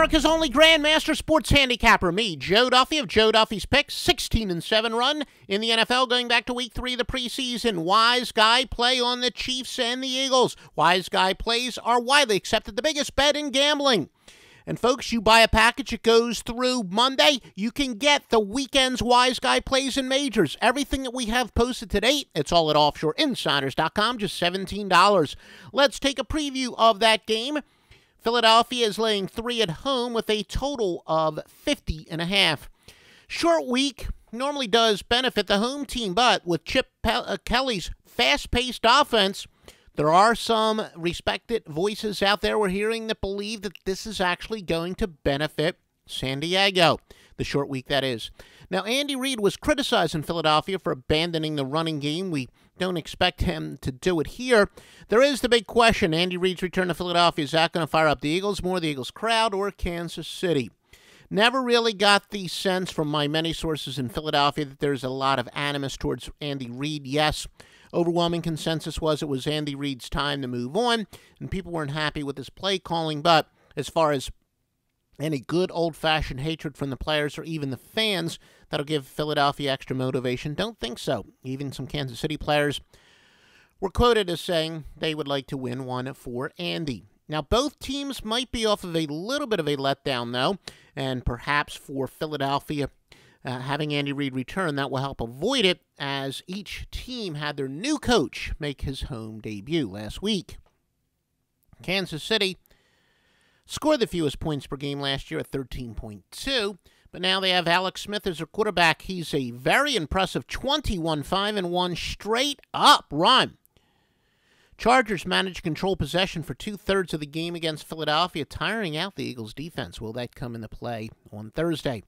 America's only Grandmaster Sports Handicapper, me, Joe Duffy of Joe Duffy's Picks, 16-7 run in the NFL going back to week 3 of the preseason. Wise Guy play on the Chiefs and the Eagles. Wise Guy plays are widely accepted the biggest bet in gambling. And folks, you buy a package, it goes through Monday, you can get the weekend's Wise Guy plays and majors. Everything that we have posted to date, it's all at offshoreinsiders.com, just $17. Let's take a preview of that game. Philadelphia is laying 3 at home with a total of 50.5. Short week normally does benefit the home team, but with Chip Kelly's fast-paced offense, there are some respected voices out there we're hearing that believe that this is actually going to benefit San Diego. The short week, that is. Now, Andy Reid was criticized in Philadelphia for abandoning the running game. We don't expect him to do it here. There is the big question. Andy Reid's return to Philadelphia, is that going to fire up the Eagles more, the Eagles crowd, or Kansas City? Never really got the sense from my many sources in Philadelphia that there's a lot of animus towards Andy Reid. Yes, overwhelming consensus was it was Andy Reid's time to move on, and people weren't happy with his play calling. But as far as any good old-fashioned hatred from the players or even the fans that'll give Philadelphia extra motivation, don't think so. Even some Kansas City players were quoted as saying they would like to win one for Andy. Now, both teams might be off of a little bit of a letdown, though, and perhaps for Philadelphia, having Andy Reid return, that will help avoid it, as each team had their new coach make his home debut last week. Kansas City scored the fewest points per game last year at 13.2, but now they have Alex Smith as their quarterback. He's a very impressive 21-5-1 straight-up run. Chargers managed to control possession for 2/3 of the game against Philadelphia, tiring out the Eagles' defense. Will that come into play on Thursday?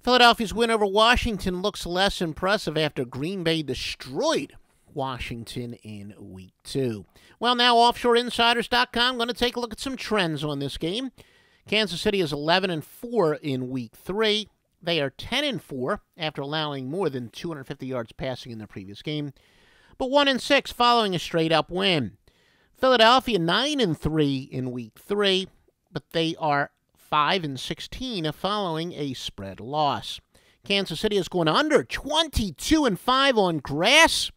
Philadelphia's win over Washington looks less impressive after Green Bay destroyed Washington in Week 2. Well, now offshoreinsiders.com, going to take a look at some trends on this game. Kansas City is 11-4 in Week 3. They are 10-4 after allowing more than 250 yards passing in their previous game, but 1-6 following a straight-up win. Philadelphia 9-3 in Week 3, but they are 5-16 following a spread loss. Kansas City is going under 22-5 on grass.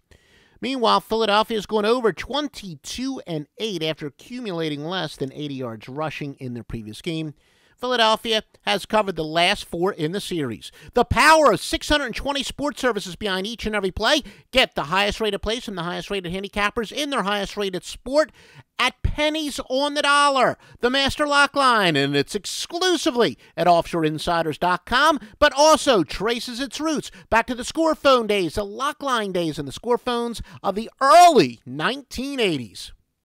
Meanwhile, Philadelphia is going over 22-8 after accumulating less than 80 yards rushing in their previous game. Philadelphia has covered the last 4 in the series. The power of 620 sports services behind each and every play. Get the highest rated plays from the highest rated handicappers in their highest rated sport at pennies on the dollar. The Master Lock Line, and it's exclusively at offshoreinsiders.com, but also traces its roots back to the score phone days, the lock line days, and the score phones of the early 1980s.